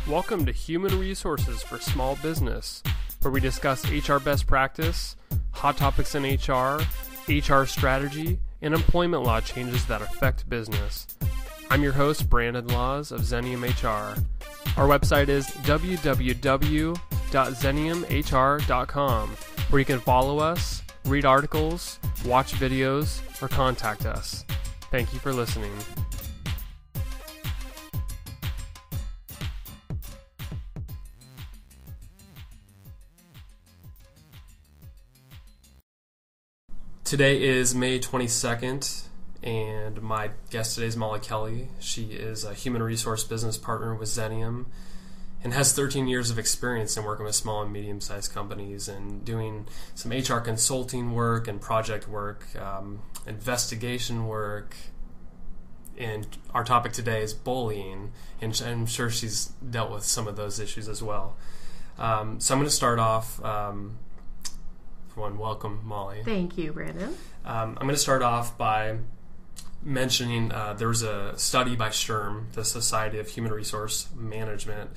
Welcome to Human Resources for Small Business, where we discuss HR best practice, hot topics in HR strategy, and employment law changes that affect business. I'm your host, Brandon Laws of Xenium HR. Our website is www.xeniumhr.com, where you can follow us, read articles, watch videos, or contact us. Thank you for listening. Today is May 22nd, and my guest today is Molly Kelley. She is a human resource business partner with Xenium and has 13 years of experience in working with small and medium-sized companies and doing some HR consulting work and project work, investigation work. And our topic today is bullying, and I'm sure she's dealt with some of those issues as well. So I'm going to start off... Welcome, Molly. Thank you, Brandon. I'm going to start off by mentioning there was a study by SHRM, the Society of Human Resource Management.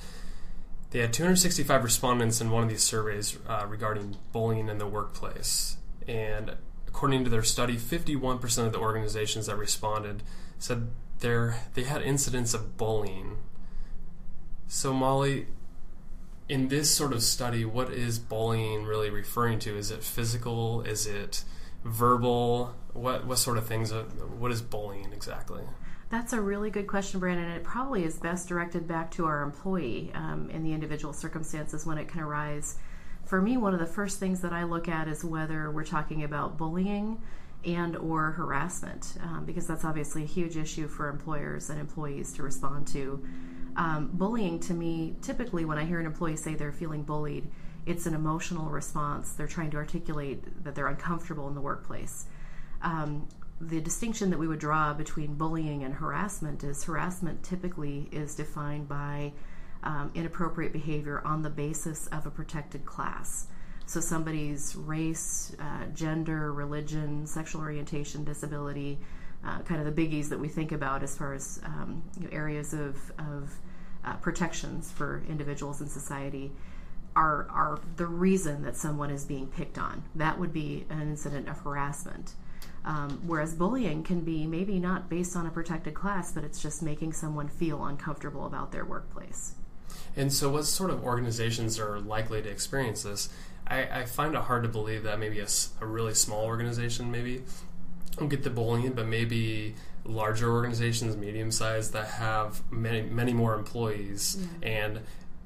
They had 265 respondents in one of these surveys regarding bullying in the workplace. And according to their study, 51% of the organizations that responded said they had incidents of bullying. So, Molly, in this sort of study, what is bullying really referring to? Is it physical? Is it verbal? What sort of things? What is bullying exactly? That's a really good question, Brandon, and it probably is best directed back to our employee in the individual circumstances when it can arise. For me, one of the first things that I look at is whether we're talking about bullying and or harassment, because that's obviously a huge issue for employers and employees to respond to. Bullying, to me, typically when I hear an employee say they're feeling bullied, it's an emotional response. They're trying to articulate that they're uncomfortable in the workplace. The distinction that we would draw between bullying and harassment is harassment typically is defined by inappropriate behavior on the basis of a protected class. So somebody's race, gender, religion, sexual orientation, disability, kind of the biggies that we think about as far as areas of protections for individuals in society are the reason that someone is being picked on. That would be an incident of harassment. Whereas bullying can be maybe not based on a protected class, but it's just making someone feel uncomfortable about their workplace. And so what sort of organizations are likely to experience this? I find it hard to believe that maybe a really small organization maybe don't get the bullying, but maybe larger organizations, medium-sized, that have many more employees, and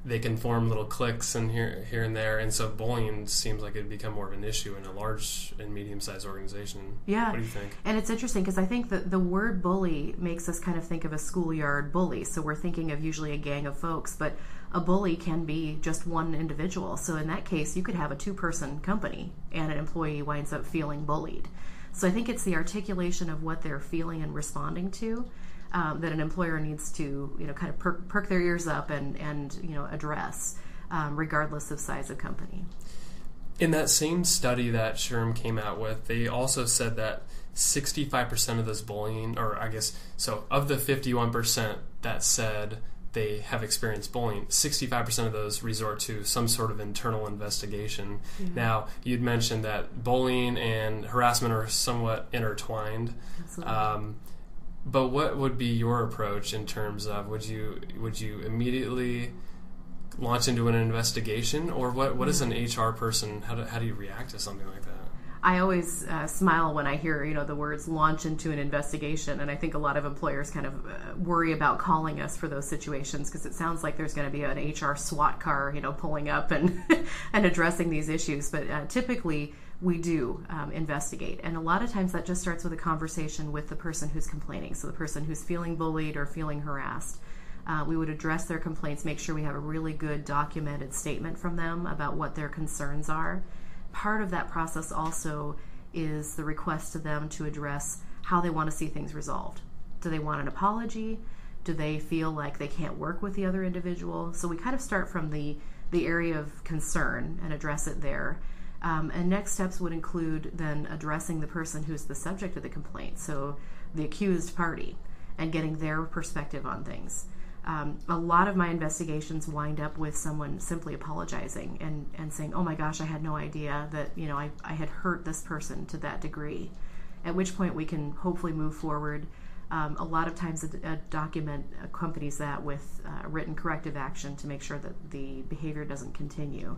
they can form little cliques and here and there, and so bullying seems like it'd become more of an issue in a large and medium-sized organization. Yeah. What do you think? And it's interesting because I think that the word bully makes us kind of think of a schoolyard bully, so we're thinking of usually a gang of folks, but a bully can be just one individual. So in that case, you could have a two-person company and an employee winds up feeling bullied. So I think it's the articulation of what they're feeling and responding to that an employer needs to, kind of perk their ears up and address, regardless of size of company. In that same study that SHRM came out with, they also said that 65% of this bullying, of the 51% that said they have experienced bullying, 65% of those resort to some sort of internal investigation. Mm-hmm. Now, you'd mentioned that bullying and harassment are somewhat intertwined. Absolutely. But what would be your approach in terms of would you immediately launch into an investigation, or what is an HR person? How do you react to something like that? I always smile when I hear, the words launch into an investigation, and I think a lot of employers kind of worry about calling us for those situations because it sounds like there's going to be an HR SWAT car, pulling up and and addressing these issues. But typically we do investigate, and a lot of times that just starts with a conversation with the person who's complaining, so the person who's feeling bullied or feeling harassed. We would address their complaints, make sure we have a really good documented statement from them about what their concerns are. Part of that process also is the request to them to address how they want to see things resolved. Do they want an apology? Do they feel like they can't work with the other individual? So we kind of start from the area of concern and address it there. And next steps would include then addressing the person who's the subject of the complaint, so the accused party, and getting their perspective on things. A lot of my investigations wind up with someone simply apologizing and saying, "Oh my gosh, I had no idea that I had hurt this person to that degree." At which point we can hopefully move forward. A lot of times a document accompanies that with written corrective action to make sure that the behavior doesn't continue.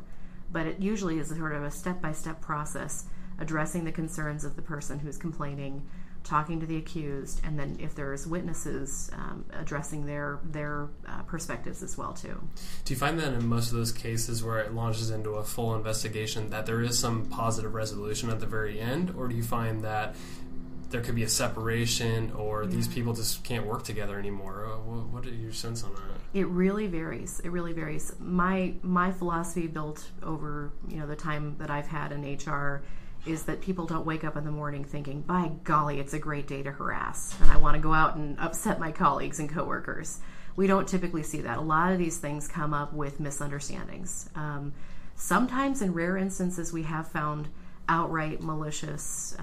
But it usually is sort of a step-by-step process, addressing the concerns of the person who's complaining, talking to the accused, and then if there's witnesses, addressing their perspectives as well too. Do you find that in most of those cases where it launches into a full investigation that there is some positive resolution at the very end, or do you find that there could be a separation, or these people just can't work together anymore? What are your sense on that? It really varies. It really varies. My philosophy built over the time that I've had in HR is that people don't wake up in the morning thinking, "By golly, it's a great day to harass, and I want to go out and upset my colleagues and coworkers." We don't typically see that. A lot of these things come up with misunderstandings. Sometimes, in rare instances, we have found outright malicious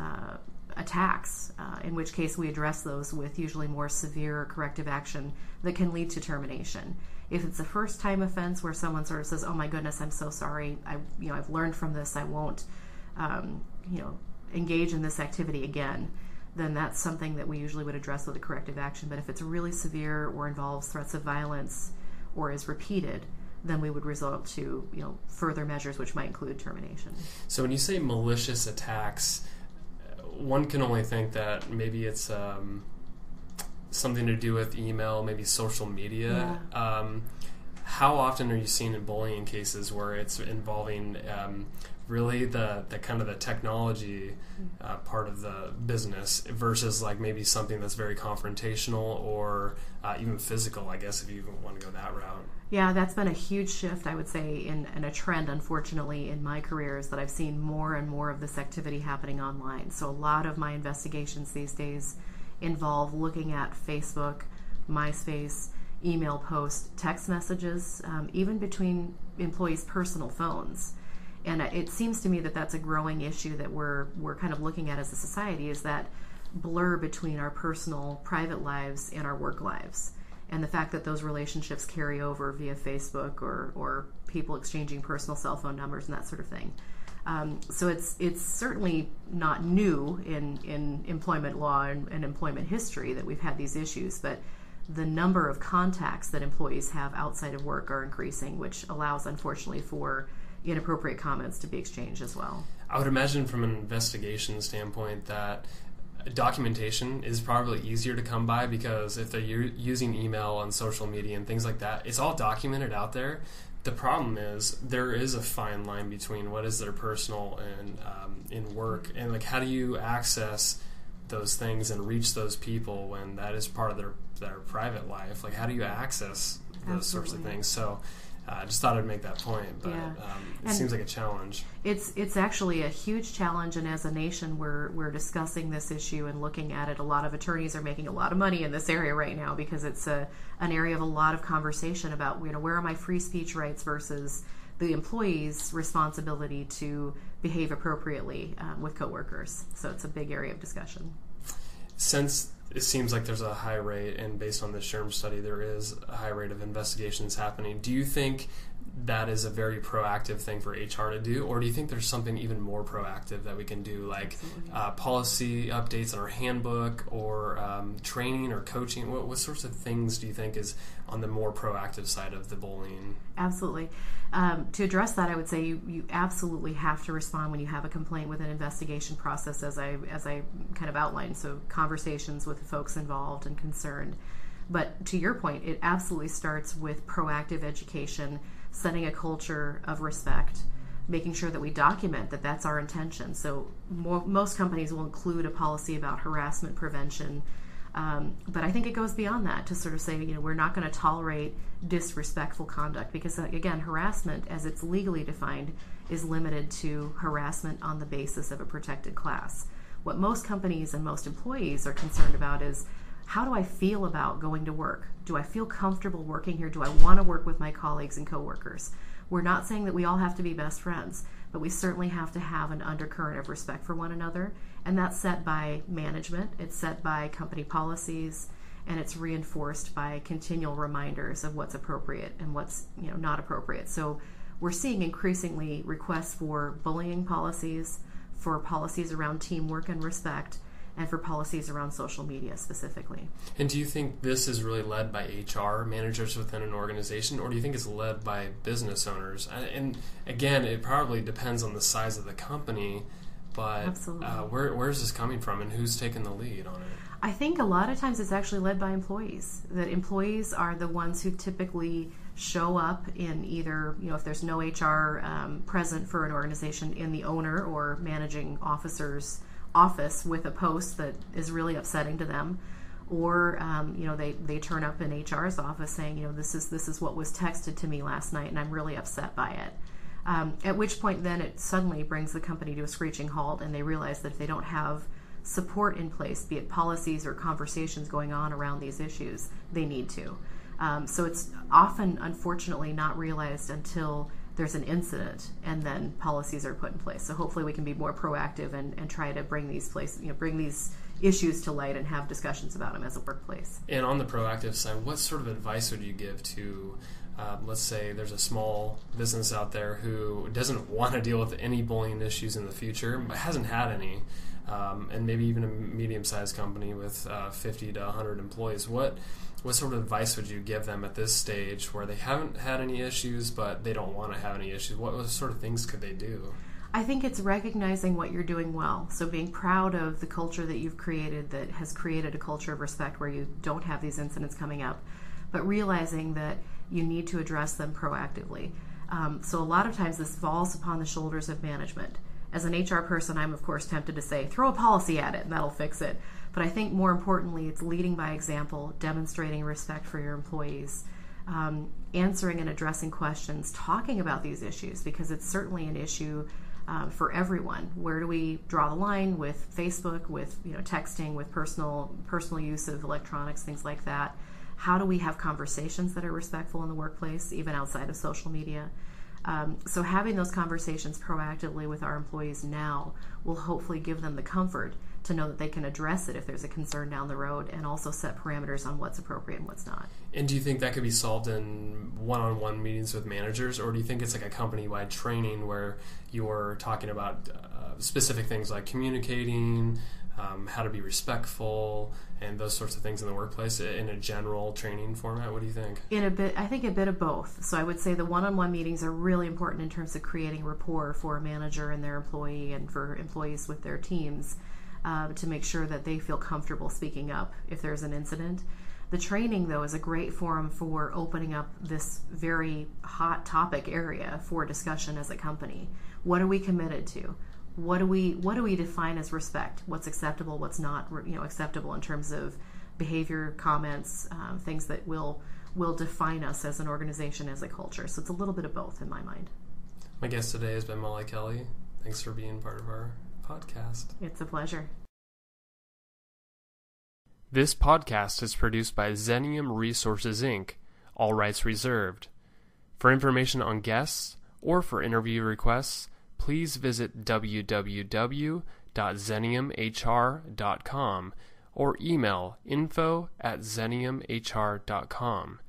attacks, in which case we address those with usually more severe corrective action that can lead to termination. If it's a first-time offense where someone sort of says, "Oh my goodness, I'm so sorry. I've learned from this. I won't, engage in this activity again," then that's something that we usually would address with a corrective action. But if it's really severe or involves threats of violence or is repeated, then we would resort to further measures, which might include termination. So when you say malicious attacks, one can only think that maybe it's something to do with email, maybe social media. Yeah. How often are you seeing in bullying cases where it's involving really the kind of the technology part of the business versus like maybe something that's very confrontational or even physical, I guess, if you even want to go that route? Yeah, that's been a huge shift, I would say, in a trend, unfortunately, in my career, is that I've seen more and more of this activity happening online. So a lot of my investigations these days involve looking at Facebook, MySpace, email posts, text messages, even between employees' personal phones. And it seems to me that that's a growing issue that we're kind of looking at as a society, is that blur between our personal, private lives and our work lives. And the fact that those relationships carry over via Facebook or people exchanging personal cell phone numbers and that sort of thing. So it's certainly not new in employment law and employment history that we've had these issues, but the number of contacts that employees have outside of work are increasing, which allows, unfortunately, for inappropriate comments to be exchanged as well. I would imagine from an investigation standpoint that documentation is probably easier to come by, because if they're using email on social media and things like that, it's all documented out there. The problem is there is a fine line between what is their personal and in work, and like how do you access those things and reach those people when that is part of their private life? Like how do you access those sorts of things? So I just thought I'd make that point, but it seems like a challenge. It's actually a huge challenge, and as a nation, we're discussing this issue and looking at it. A lot of attorneys are making a lot of money in this area right now because it's an area of a lot of conversation about where are my free speech rights versus the employee's responsibility to behave appropriately with coworkers. So it's a big area of discussion. Since it seems like there's a high rate, and based on the SHRM study, there is a high rate of investigations happening. Do you think that is a very proactive thing for HR to do, or do you think there's something even more proactive that we can do, like policy updates in our handbook, or training or coaching? What sorts of things do you think is on the more proactive side of the bullying? Absolutely. To address that, I would say you absolutely have to respond when you have a complaint with an investigation process, as I kind of outlined. So conversations with the folks involved and concerned. But to your point, it absolutely starts with proactive education, setting a culture of respect, making sure that we document that that's our intention. So most companies will include a policy about harassment prevention, but I think it goes beyond that to sort of say, we're not going to tolerate disrespectful conduct, because again, harassment, as it's legally defined, is limited to harassment on the basis of a protected class. What most companies and most employees are concerned about is, how do I feel about going to work? Do I feel comfortable working here? Do I want to work with my colleagues and coworkers? We're not saying that we all have to be best friends, but we certainly have to have an undercurrent of respect for one another, and that's set by management, it's set by company policies, and it's reinforced by continual reminders of what's appropriate and what's not appropriate. So we're seeing increasingly requests for bullying policies, for policies around teamwork and respect, and for policies around social media specifically. And do you think this is really led by HR managers within an organization, or do you think it's led by business owners? And again, it probably depends on the size of the company, but where is this coming from, and who's taking the lead on it? I think a lot of times it's actually led by employees. That employees are the ones who typically show up in either, if there's no HR present for an organization, in the owner or managing officer's office with a post that is really upsetting to them, or they turn up in HR's office saying, this is what was texted to me last night and I'm really upset by it. At which point then it suddenly brings the company to a screeching halt, and they realize that if they don't have support in place, be it policies or conversations going on around these issues, they need to. So it's often, unfortunately, not realized until there's an incident, and then policies are put in place. So hopefully we can be more proactive and try to bring these issues to light and have discussions about them as a workplace. And on the proactive side, what sort of advice would you give to, let's say there's a small business out there who doesn't want to deal with any bullying issues in the future, but hasn't had any, and maybe even a medium-sized company with 50 to 100 employees. What sort of advice would you give them at this stage where they haven't had any issues, but they don't want to have any issues? What sort of things could they do? I think it's recognizing what you're doing well. So being proud of the culture that you've created that has created a culture of respect where you don't have these incidents coming up, but realizing that you need to address them proactively. So a lot of times this falls upon the shoulders of management. As an HR person, I'm of course tempted to say, throw a policy at it and that'll fix it. But I think more importantly, it's leading by example, demonstrating respect for your employees, answering and addressing questions, talking about these issues, because it's certainly an issue for everyone. Where do we draw the line with Facebook, with texting, with personal use of electronics, things like that? How do we have conversations that are respectful in the workplace, even outside of social media? So having those conversations proactively with our employees now will hopefully give them the comfort to know that they can address it if there's a concern down the road, and also set parameters on what's appropriate and what's not. And do you think that could be solved in one-on-one meetings with managers, or do you think it's like a company-wide training where you're talking about specific things like communicating, how to be respectful, and those sorts of things in the workplace in a general training format? What do you think? I think a bit of both. So I would say the one-on-one meetings are really important in terms of creating rapport for a manager and their employee, and for employees with their teams, to make sure that they feel comfortable speaking up if there's an incident. The training, though, is a great forum for opening up this very hot topic area for discussion as a company. What are we committed to? What do we define as respect? What's acceptable? What's not acceptable in terms of behavior, comments, things that will define us as an organization, as a culture. So it's a little bit of both in my mind. My guest today has been Molly Kelley. Thanks for being part of our podcast. It's a pleasure. This podcast is produced by Xenium Resources, Inc., all rights reserved. For information on guests or for interview requests, please visit www.xeniumhr.com or email info@xeniumhr.com.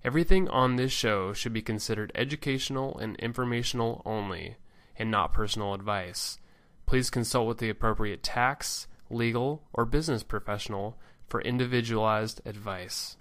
Everything on this show should be considered educational and informational only, and not personal advice. Please consult with the appropriate tax, legal, or business professional for individualized advice.